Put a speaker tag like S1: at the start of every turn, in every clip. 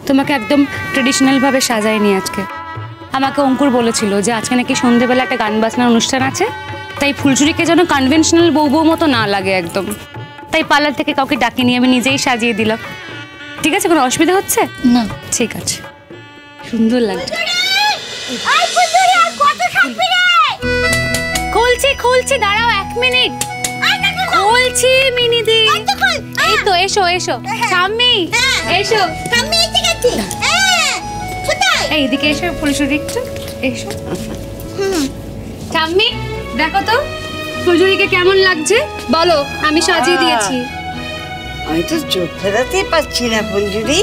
S1: তোমাকে একদম ট্রেডিশনাল ভাবে সাজাই নি আজকে। আমাকে অঙ্কুর বলেছিল যে আজকে নাকি সন্ধ্যেবেলা একটা গান বাজনার অনুষ্ঠান আছে, তাই ফুলঝুরিকে যেন কনভেনশনাল বউ বউ মতো না লাগে একদম, তাই পার্লার থেকে কাউকে ডাকি নিয়ে আমি নিজেই সাজিয়ে দিলাম। ঠিক আছে, কোনো অসুবিধা হচ্ছে
S2: না?
S1: ঠিক আছে, সুন্দর লাগছে। খুলছি খুলছি, দাঁড়াও 1 মিনিট, খুলছি মিনিদি। এই তো, এসো এসো ঠাম্মি, এসো ঠাম্মি, ঠিক আছে। এইদিকে এসো ফুলঝুরি, একটু এসো। ঠাম্মি দেখো তো ফুলঝুরিকে কেমন লাগছে বলো, আমি সাজিয়ে দিয়েছি।
S3: আমি তো চোখ ফেরাতেই পাচ্ছি না ফুলঝুরি,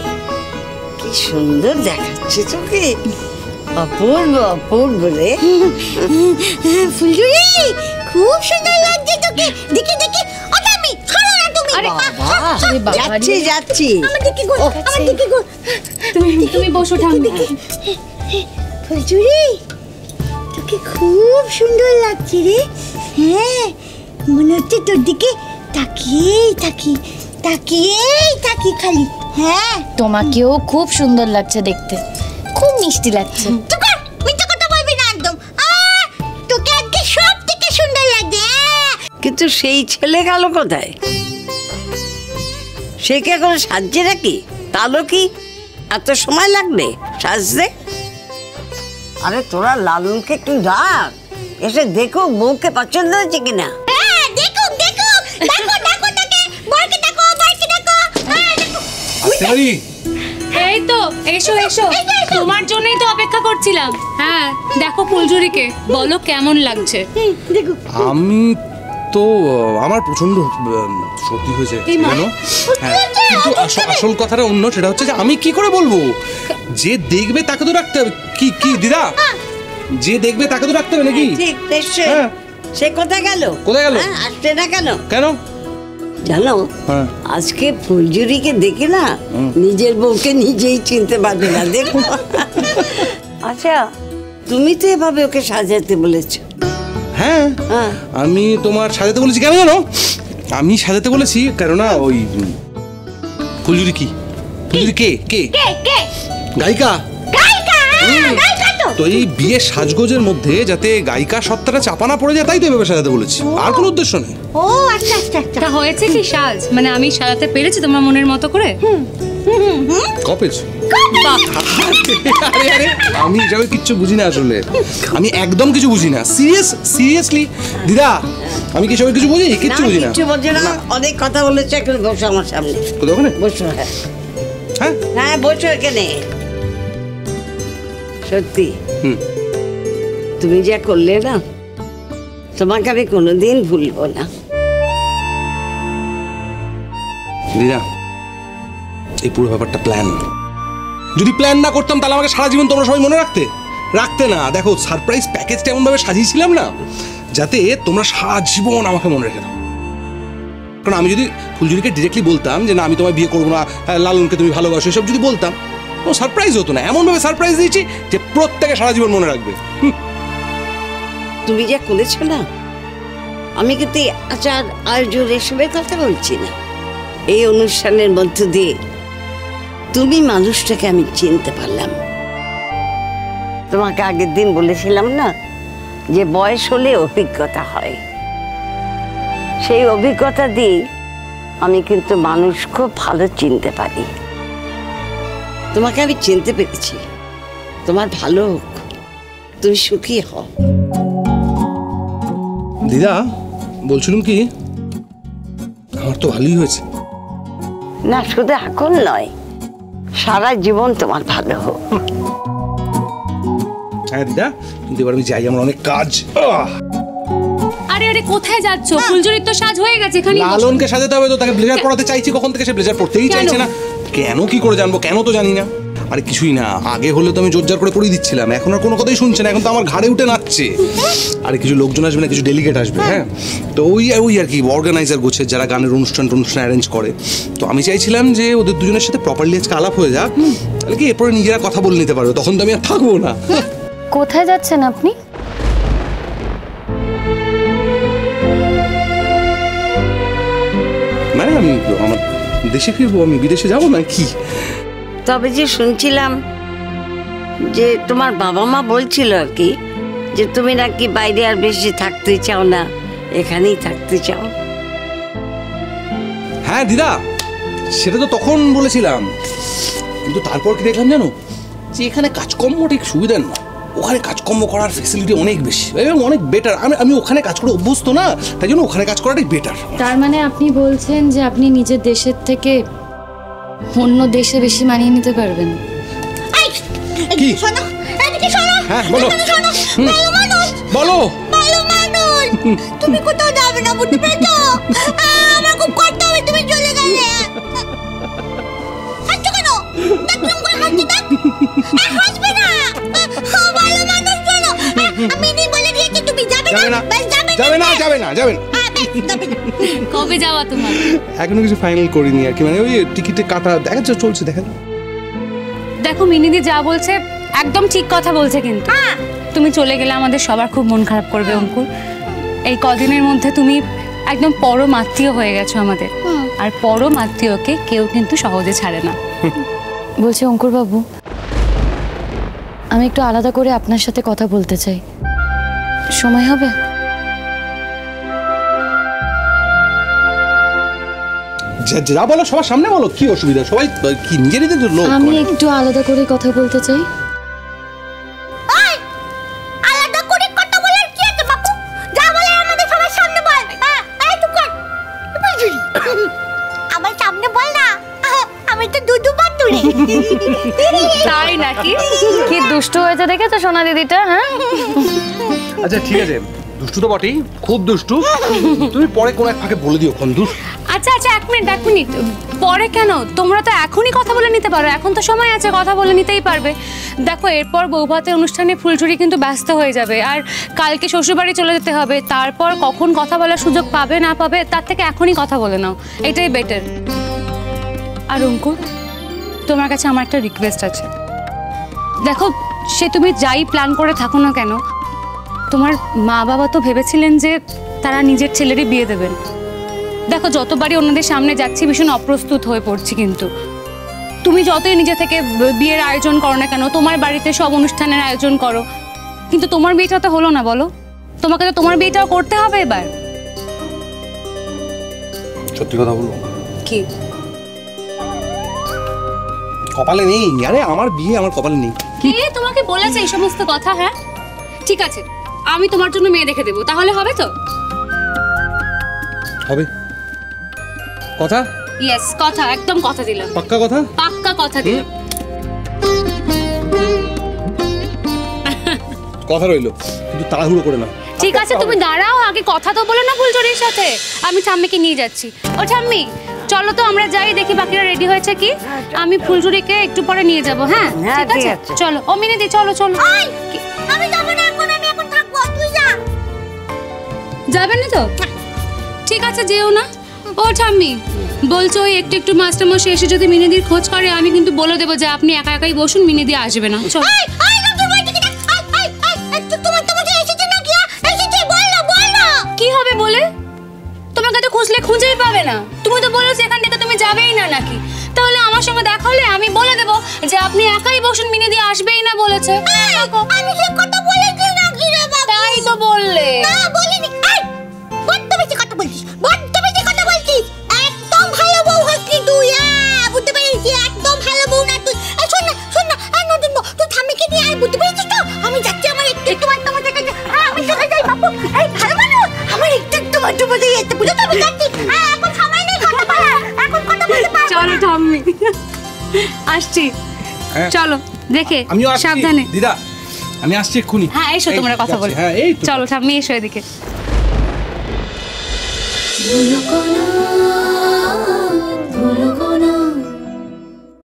S3: কি সুন্দর দেখাচ্ছে তোকে, অপূর্ব অপূর্ব রে।
S4: ফুলঝুরি খুব সুন্দর লাগছে তোকে, দেখি দেখি। আমি ছাড়ো না তুমি।
S3: বাবা যাচ্ছি যাচ্ছি।
S4: আমার দিকে গো, আমার দিকে গো।
S1: তুমি বসো ঠাম্মি।
S4: ফুলঝুরি তোকে খুব সুন্দর লাগছে রে। হ্যাঁ, মনে হচ্ছে তোর দিকে তাকিয়েই থাকি, তাকিয়েই থাকি খালি। হ্যাঁ,
S2: তোমাকেও খুব সুন্দর লাগছে দেখতে, খুব মিষ্টি লাগছে।
S4: তোকে মিথ্যা কথা বলবি না একদম। তোকে আজকে সব থেকে সুন্দর লাগছে।
S3: কিন্তু সেই ছেলে গেল কোথায়? সে কি এখন সাজছে নাকি? তাহলে কি এত সময় লাগবে সাজতে? আরে তোরা লালনকে একটু ডাক, এসে দেখো বউকে পছন্দ হয়েছে কিনা।
S4: হ্যাঁ, দেখো দেখো, দেখো দেখো তাকে, বরকে দেখো, বরকে দেখো। হ্যাঁ দেখো।
S5: আসতে পারি?
S1: এই তো, এসো এসো, তোমার জন্যই তো অপেক্ষা করছিলাম। হ্যাঁ দেখো ফুলঝুরিকে, বলো কেমন লাগছে।
S4: দেখো
S5: আমি তো আমার প্রচন্ড সর্দি হয়েছে জানো। হ্যাঁ, কিন্তু আসল কথাটা অন্য, সেটা হচ্ছে যে আমি কি করে বলবো? যে দেখবে তাকে তো রাখতে হবে। কি কি দিদা, যে দেখবে তাকে তো রাখতে হবে নাকি?
S3: ঠিক, নিশ্চয়ই।
S5: হ্যাঁ।
S3: সে কোথায় গেল?
S5: কোথায় গেল?
S3: আসছে না কেন?
S5: কেন
S3: জানো,
S5: হ্যাঁ।
S3: আজকে ফুলঝুরিকে দেখে না নিজের বউকে নিজেই চিনতে পারবে না। দেখো। আচ্ছা, তুমি তো এভাবে ওকে সাজাতে বলেছো।
S5: হ্যাঁ,
S3: হ্যাঁ।
S5: আমি তোমার সাজাতে বলেছি কেন জানো? আমি সাজাতে বলেছি কেননা ওই ফুলঝুরি কি, ফুলঝুরি কে কে
S4: কে কে
S5: গায়িকা।
S4: গায়িকা, গায়িকা তো।
S5: তো এই বিয়ের সাজগোজের মধ্যে যাতে গায়িকা সত্তাটা চাপা না পড়ে যায়, তাই তো এভাবে সাজাতে বলেছি, আর কোনো উদ্দেশ্য নেই।
S4: ও আচ্ছা আচ্ছা আচ্ছা।
S1: তা হয়েছে কি সাজ, মানে আমি সাজাতে পেরেছি তোমার মনের মতো করে?
S5: কপেজ। আরে আরে, আমি এসবে কিচ্ছু বুঝি না আসলে, আমি একদম কিছু বুঝি না। সিরিয়াসলি দিদা, আমি কি সবাই কিছু বুঝি? কিচ্ছু বুঝি না।
S3: কিচ্ছু বোঝো না, অনেক কথা বলেছে। এখন বসো আমার সামনে,
S5: কোথায় ওখানে?
S3: বসো। হ্যাঁ
S5: হ্যাঁ
S3: হ্যাঁ, বসো এখানে। সত্যি তুমি যা করলে না, তোমাকে আমি কোনোদিন ভুলবো না।
S5: দিদা, এই পুরো ব্যাপারটা প্ল্যান। যদি প্ল্যান না করতাম তাহলে আমাকে সারা জীবন তোমরা সবাই মনে রাখতে না। দেখো, সারপ্রাইজ প্যাকেজটা এমন ভাবে সাজিয়েছিলাম না যাতে তোমরা সারা জীবন আমাকে মনে রেখে দাও। কারণ আমি যদি ফুলঝুরিকে ডিরেক্টলি বলতাম যে না আমি তোমায় বিয়ে করবো না, লালনকে তুমি ভালোবাসো, এসব যদি বলতাম, কোনো সারপ্রাইজ হতো না। এমন ভাবে সারপ্রাইজ দিয়েছি যে প্রত্যেকে সারা জীবন মনে রাখবে।
S3: তুমি যা করেছো না, আমি কিন্তু আচার আয়োজন এসবের কথা বলছি না। এই অনুষ্ঠানের মধ্য দিয়ে তুমি মানুষটাকে আমি চিনতে পারলাম। তোমাকে আগের দিন বলেছিলাম না যে বয়স হলে অভিজ্ঞতা হয়, সেই অভিজ্ঞতা দিয়ে আমি কিন্তু মানুষ খুব ভালো চিনতে পারি। তোমাকে আমি চিনতে পেরেছি। তোমার ভালো হোক, তুমি সুখী হও।
S5: দিদা বলছিলাম কি, আমার তো ভালোই হয়েছে।
S3: না, শুধু এখন নয়, সারা জীবন তোমার ভালো হোক।
S5: হ্যাঁ দিদা, কিন্তু এবার আমি যাই, আমার অনেক কাজ।
S1: আরে আরে, কোথায় যাচ্ছ? ফুলঝুরির তো সাজ হয়ে গেছে, এখানে
S5: লালনকে সাজাতে হবে তো, তাকে ব্লেজার পরাতে চাইছি, কখন থেকে সে ব্লেজার পরতেই চাইছে না। কেন কি করে জানবো? কেন তো জানি না। আরে কিছুই না, আগে হলে তো আমি জোরজার করে পরিয়ে দিচ্ছিলাম, এখন আর কোনো কথাই শুনছে না, এখন তো আমার ঘাড়ে উঠে নাচছে। আরে কিছু লোকজন আসবে না, কিছু ডেলিগেট আসবে। হ্যাঁ, তো ওই আর কি অর্গানাইজার গোছের যারা গানের অনুষ্ঠান অ্যারেঞ্জ করে। তো আমি চাইছিলাম যে ওদের দুজনের সাথে প্রপারলি আজকে আলাপ হয়ে যাক, তাহলে কি এরপরে নিজেরা কথা বলে নিতে পারবে, তখন তো আমি আর থাকবো না।
S2: কোথায় যাচ্ছেন আপনি?
S5: মানে আমি আমার দেশে ফিরবো, আমি বিদেশে যাবো না কি?
S3: তবে যে শুনছিলাম যে তোমার বাবা মা বলছিল আর কি, যে তুমি নাকি বাইরে আর বেশি থাকতে চাও না, এখানেই থাকতে চাও।
S5: হ্যাঁ দিদা, সেটা তো তখন বলেছিলাম, কিন্তু তারপর কি দেখলাম জানো, যে এখানে কাজকর্ম ঠিক সুবিধার না, ওখানে কাজকর্ম করার ফেসিলিটি অনেক বেশি এবং অনেক বেটার। আমি ওখানে কাজ করে অভ্যস্ত না, তাই জন্য ওখানে কাজ করাটাই বেটার।
S2: তার মানে আপনি বলছেন যে আপনি নিজের দেশের থেকে অন্য দেশে বেশি মানিয়ে নিতে পারবেন?
S5: কি?
S4: শোনো, এদিকে শোনো।
S5: হ্যাঁ বলো।
S4: ভালো মানুষ,
S5: বলো।
S4: ভালো মানুষ। তুমি কোথাও যাবে না, বুঝতে পেরেছো? আমার খুব কষ্ট হবে তুমি চলে গেলে। হাসছো কেন? দেখলাম করে হাসছি, দেখ। হাসবে না। ভালো মানুষ শোনো। আমি নেই বলে দিয়েছি, তুমি যাবে না।
S5: যাবে না, যাবে না, যাবে না।
S1: কবে যাওয়া তোমার?
S5: এখনো কিছু ফাইনাল করিনি আর কি, মানে ওই টিকিটে কাটা দেখা চলছে, দেখা।
S1: দেখো মিনিদি যা বলছে একদম ঠিক কথা বলছে, কিন্তু তুমি চলে গেলে আমাদের সবার খুব মন খারাপ করবে অঙ্কুর। এই কদিনের মধ্যে তুমি একদম পরম আত্মীয় হয়ে গেছো আমাদের, আর পরম আত্মীয়কে কেউ কিন্তু সহজে ছাড়ে না।
S2: বলছি অঙ্কুর বাবু, আমি একটু আলাদা করে আপনার সাথে কথা বলতে চাই, সময় হবে?
S5: যা বলো সবার সামনে বলো, কি অসুবিধা? সবাই কি নিজেদের লোক?
S2: আমি একটু আলাদা করে কথা বলতে চাই।
S4: আলাদা করে কথা বলার কি আছে বাপু? যা বলে আমাদের সবার সামনে বল। এই তুই কর। আমার সামনে বল না, আমি তো দুদু বাতুরে।
S1: তাই নাকি?
S2: কি দুষ্ট হয়েছে দেখেছো সোনা দিদিটা? হ্যাঁ
S5: আচ্ছা ঠিক আছে, দুষ্টু তো বটেই, খুব দুষ্টু। তুমি পরে কোন এক ফাঁকে বলে দিও কোন দুষ্ট।
S1: আচ্ছা আচ্ছা, এক মিনিট, পরে কেন? তোমরা তো এখনই কথা বলে নিতে পারো, এখন তো সময় আছে, কথা বলে নিতেই পারবে। দেখো এরপর বৌভাতের অনুষ্ঠানে ফুলঝুরি কিন্তু ব্যস্ত হয়ে যাবে, আর কালকে শ্বশুরবাড়ি চলে যেতে হবে, তারপর কখন কথা বলার সুযোগ পাবে না পাবে তার থেকে এখনই কথা বলে নাও, এটাই বেটার। আর অঙ্কুর, তোমার কাছে আমার একটা রিকোয়েস্ট আছে। দেখো সে তুমি যাই প্ল্যান করে থাকো না কেন, তোমার মা বাবা তো ভেবেছিলেন যে তারা নিজের ছেলেরই বিয়ে দেবেন। দেখো যতবারই ওনাদের সামনে যাচ্ছি ভীষণ অপ্রস্তুত হয়ে পড়ছি, কিন্তু তুমি যতই নিজে থেকে বিয়ের আয়োজন করো না কেন, তোমার বাড়িতে সব অনুষ্ঠানের আয়োজন করো, কিন্তু তোমার বিয়েটা তো হলো না, বলো? তোমাকে তো তোমার বিয়েটাও করতে হবে এবার।
S5: সত্যি কথা বলবো
S1: কি?
S5: কপালে নেই। আরে আমার বিয়ে আমার কপালে নেই।
S1: কে তোমাকে বলেছে এই সমস্ত কথা? হ্যাঁ ঠিক আছে, আমি তোমার জন্য মেয়ে দেখে দেবো, তাহলে হবে তো?
S5: হবে কথা?
S1: ইয়েস, কথা, একদম কথা দিলাম।
S5: পাক্কা কথা?
S1: পাক্কা কথা দিলাম।
S5: কথা রইলো, কিন্তু তাড়াহুড়ো করে না।
S1: ঠিক আছে তুমি দাঁড়াও, আগে কথা তো বলো না ফুলঝুরির সাথে। আমি ঠাম্মিকে নিয়ে যাচ্ছি। ও ঠাম্মি চলো তো আমরা যাই, দেখি বাকিরা রেডি হয়েছে কি। আমি ফুলঝুরিকে একটু পরে নিয়ে যাব। হ্যাঁ ঠিক আছে চলো। ও মিনিদি চলো চলো।
S4: আমি যাবো না এখন, আমি এখন থাকবো, তুই যা।
S1: যাবেন না তো? ঠিক আছে যেও না। ও ঠাম্মি বলছো ওই একটু একটু মাস্টারমশাই এসে যদি মিনিদির খোঁজ করে, আমি কিন্তু বলে দেবো যে আপনি একা একাই বসুন, মিনিদি আসবে না। চলো। কি হবে বলে? তোমাকে তো খুঁজলে খুঁজেই পাবে না। তুমি তো বলেছো এখান থেকে তুমি যাবেই না নাকি? তাহলে আমার সঙ্গে দেখা হলে আমি বলে দেবো যে আপনি একাই বসুন, মিনিদি আসবেই না বলেছে।
S4: আমি সে কথা বলেছি নাকি রে বাবা?
S1: তাই তো বললে।
S4: না বলিনি। বড্ড বেশি কথা বলছিস, বড্ড বেশি কথা বলছিস। একদম ভালো বউ হচ্ছি তুই। বুঝতে পেরেছি, একদম ভালো বউ না তুই। শোন না, নতুন বউ, তুই ঠাম্মিকে নিয়ে আয়, বুঝতে পেরেছিস তো? আমি যাচ্ছি, আমার একটু তোমার কাছে। আমি চলে যাই বাপু। এই ভালো মানুষ, আমার একটু মধ্যে যেতে, বুঝতে তো? আমি যাচ্ছি। এখন সময় নেই কথা বলার, এখন কথা বলতে পারবো না।
S1: চলো ঠাম্মি, আসছি। চলো দেখে সাবধানে।
S5: দিদা আমি আসছি এক্ষুনি।
S1: হ্যাঁ এসো, তোমরা কথা বলো।
S5: হ্যাঁ এই
S1: চলো ঠাম্মি এসো এদিকে।